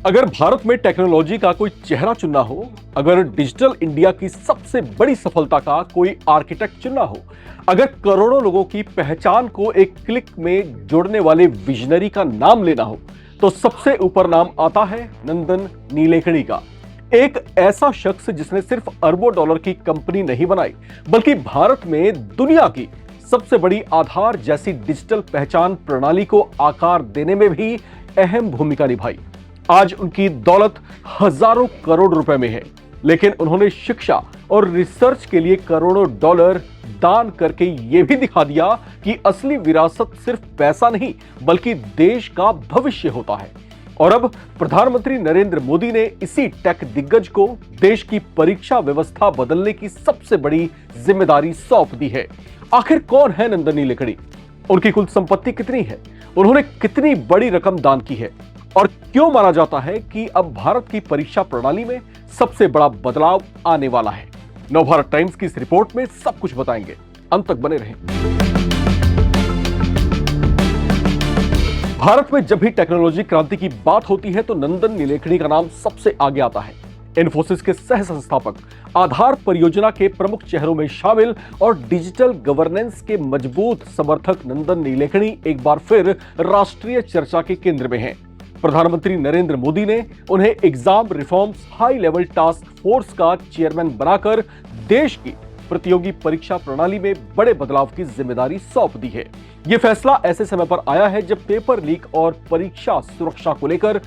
अगर भारत में टेक्नोलॉजी का कोई चेहरा चुनना हो, अगर डिजिटल इंडिया की सबसे बड़ी सफलता का कोई आर्किटेक्ट चुनना हो, अगर करोड़ों लोगों की पहचान को एक क्लिक में जोड़ने वाले विजनरी का नाम लेना हो, तो सबसे ऊपर नाम आता है नंदन नीलेकणी का। एक ऐसा शख्स जिसने सिर्फ अरबों डॉलर की कंपनी नहीं बनाई, बल्कि भारत में दुनिया की सबसे बड़ी आधार जैसी डिजिटल पहचान प्रणाली को आकार देने में भी अहम भूमिका निभाई। आज उनकी दौलत हजारों करोड़ रुपए में है, लेकिन उन्होंने शिक्षा और रिसर्च के लिए करोड़ों डॉलर दान करके यह भी दिखा दिया कि असली विरासत सिर्फ पैसा नहीं, बल्कि देश का भविष्य होता है। और अब प्रधानमंत्री नरेंद्र मोदी ने इसी टेक दिग्गज को देश की परीक्षा व्यवस्था बदलने की सबसे बड़ी जिम्मेदारी सौंप दी है। आखिर कौन है नंदन नीलेकणी? उनकी कुल संपत्ति कितनी है? उन्होंने कितनी बड़ी रकम दान की है? और क्यों माना जाता है कि अब भारत की परीक्षा प्रणाली में सबसे बड़ा बदलाव आने वाला है? नवभारत टाइम्स की इस रिपोर्ट में सब कुछ बताएंगे, अंत तक बने रहें। भारत में जब भी टेक्नोलॉजी क्रांति की बात होती है तो नंदन नीलेकणी का नाम सबसे आगे आता है। इन्फोसिस के सह संस्थापक, आधार परियोजना के प्रमुख चेहरों में शामिल और डिजिटल गवर्नेंस के मजबूत समर्थक नंदन नीलेकणी एक बार फिर राष्ट्रीय चर्चा के केंद्र में हैं। प्रधानमंत्री नरेंद्र मोदी ने उन्हें exam reforms high level task force का चेयरमैन बनाकर देश की प्रतियोगी परीक्षा प्रणाली में बड़े बदलाव की जिम्मेदारी सौंप दी है। यह फैसला ऐसे समय पर आया है जब पेपर लीक और परीक्षा सुरक्षा को लेकर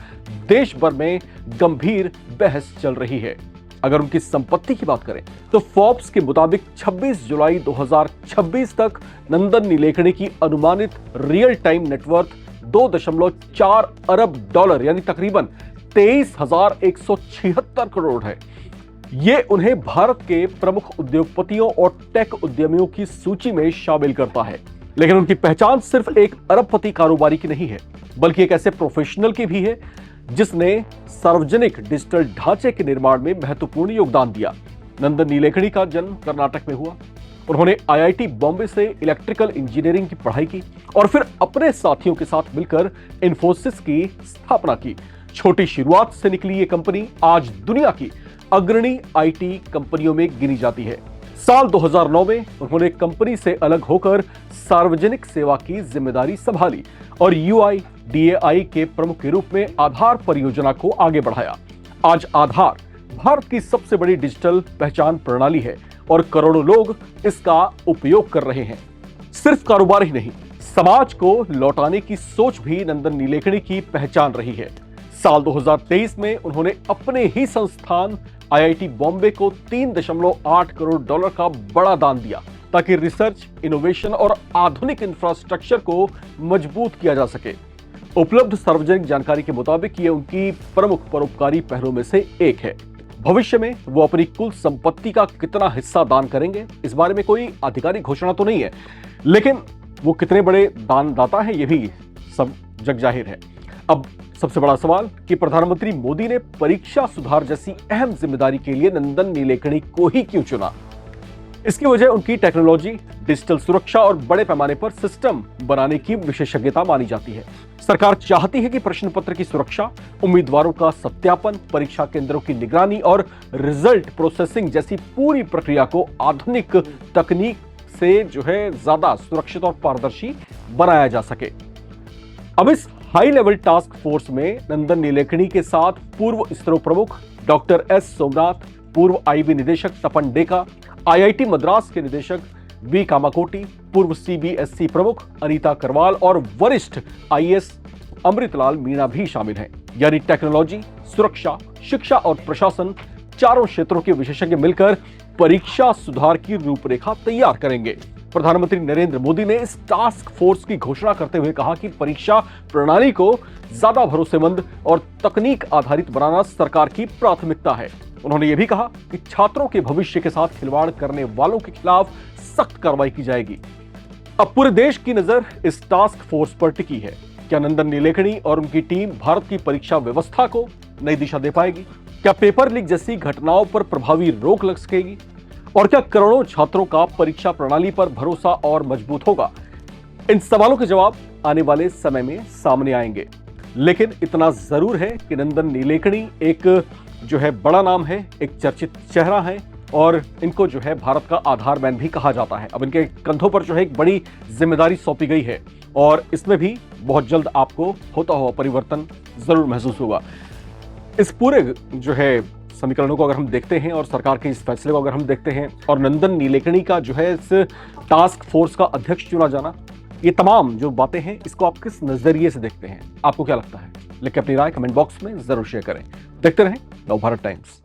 देश भर में गंभीर बहस चल रही है। अगर उनकी संपत्ति की बात करें तो फोर्ब्स के मुताबिक 26 जुलाई 2026 तक नंदन नीलेकणी की अनुमानित रियल टाइम नेटवर्थ 2.4 अरब डॉलर यानी तकरीबन 23,176 करोड़ है। यह उन्हें भारत के प्रमुख उद्योगपतियों और टेक उद्यमियों की सूची में शामिल करता है। लेकिन उनकी पहचान सिर्फ एक अरबपति कारोबारी की नहीं है, बल्कि एक ऐसे प्रोफेशनल की भी है जिसने सार्वजनिक डिजिटल ढांचे के निर्माण में महत्वपूर्ण योगदान दिया। नंदन नीलेकणी का जन्म कर्नाटक में हुआ। उन्होंने आईआईटी बॉम्बे से इलेक्ट्रिकल इंजीनियरिंग की पढ़ाई की और फिर अपने साथियों के साथ मिलकर इन्फोसिस की स्थापना की। छोटी शुरुआत से निकली ये कंपनी आज दुनिया की अग्रणी आईटी कंपनियों में गिनी जाती है। साल 2009 में उन्होंने कंपनी से अलग होकर सार्वजनिक सेवा की जिम्मेदारी संभाली और यूआईडीएआई के प्रमुख के रूप में आधार परियोजना को आगे बढ़ाया। आज आधार भारत की सबसे बड़ी डिजिटल पहचान प्रणाली है और करोड़ों लोग इसका उपयोग कर रहे हैं। सिर्फ कारोबार ही नहीं, समाज को लौटाने की सोच भी नंदन नीलेकणी की पहचान रही है। साल 2023 में उन्होंने अपने ही संस्थान आईआईटी बॉम्बे को 3.8 करोड़ डॉलर का बड़ा दान दिया ताकि रिसर्च, इनोवेशन और आधुनिक इंफ्रास्ट्रक्चर को मजबूत किया जा सके। उपलब्ध सार्वजनिक जानकारी के मुताबिक ये उनकी प्रमुख परोपकारी पहलों में से एक है। भविष्य में वो अपनी कुल संपत्ति का कितना हिस्सा दान करेंगे, इस बारे में कोई आधिकारिक घोषणा तो नहीं है, लेकिन वो कितने बड़े दानदाता हैं ये भी सब जग जाहिर है। अब सबसे बड़ा सवाल कि प्रधानमंत्री मोदी ने परीक्षा सुधार जैसी अहम जिम्मेदारी के लिए नंदन नीलेकणी को ही क्यों चुना? इसकी वजह उनकी टेक्नोलॉजी, डिजिटल सुरक्षा और बड़े पैमाने पर सिस्टम बनाने की विशेषज्ञता मानी जाती है। सरकार चाहती है कि प्रश्न पत्र की सुरक्षा, उम्मीदवारों का सत्यापन, परीक्षा केंद्रों की निगरानी और रिजल्ट प्रोसेसिंग जैसी पूरी प्रक्रिया को आधुनिक तकनीक से ज्यादा सुरक्षित और पारदर्शी बनाया जा सके। अब इस हाई लेवल टास्क फोर्स में नंदन नीलेकणी के साथ पूर्व इसरो प्रमुख डॉक्टर एस सोमनाथ, पूर्व आईबी निदेशक तपन डेका, आईआईटी मद्रास के निदेशक वी कामाकोटी, पूर्व सीबीएसई प्रमुख अनीता करवाल और वरिष्ठ आईएएस अमृतलाल मीणा भी शामिल हैं। यानी टेक्नोलॉजी, सुरक्षा, शिक्षा और प्रशासन, चारों क्षेत्रों के विशेषज्ञ मिलकर परीक्षा सुधार की रूपरेखा तैयार करेंगे। प्रधानमंत्री नरेंद्र मोदी ने इस टास्क फोर्स की घोषणा करते हुए कहा कि परीक्षा प्रणाली को ज्यादा भरोसेमंद और तकनीक आधारित बनाना सरकार की प्राथमिकता है। उन्होंने यह भी कहा कि छात्रों के भविष्य के साथ खिलवाड़ करने वालों के खिलाफ सख्त कार्रवाई की जाएगी। अब पूरे देश की नजर इस टास्क फोर्स पर टिकी है। क्या नंदन नीलेकणी और उनकी टीम भारत की परीक्षा व्यवस्था को नई दिशा दे पाएगी? क्या पेपर लीक जैसी घटनाओं पर प्रभावी रोक लग सकेगी? और क्या करोड़ों छात्रों का परीक्षा प्रणाली पर भरोसा और मजबूत होगा? इन सवालों के जवाब आने वाले समय में सामने आएंगे। लेकिन इतना जरूर है कि नंदन नीलेकणी एक जो है बड़ा नाम है, एक चर्चित चेहरा है और इनको जो है भारत का आधारमैन भी कहा जाता है। अब इनके कंधों पर जो है एक बड़ी जिम्मेदारी सौंपी गई है और इसमें भी बहुत जल्द आपको होता हुआ परिवर्तन जरूर महसूस होगा। इस पूरे जो है समीकरणों को अगर हम देखते हैं और सरकार के इस फैसले को अगर हम देखते हैं और नंदन नीलेकणी का जो है इस टास्क फोर्स का अध्यक्ष चुना जाना, ये तमाम जो बातें हैं इसको आप किस नजरिए से देखते हैं, आपको क्या लगता है? लिख के अपनी राय कमेंट बॉक्स में जरूर शेयर करें। देखते रहें नवभारत टाइम्स।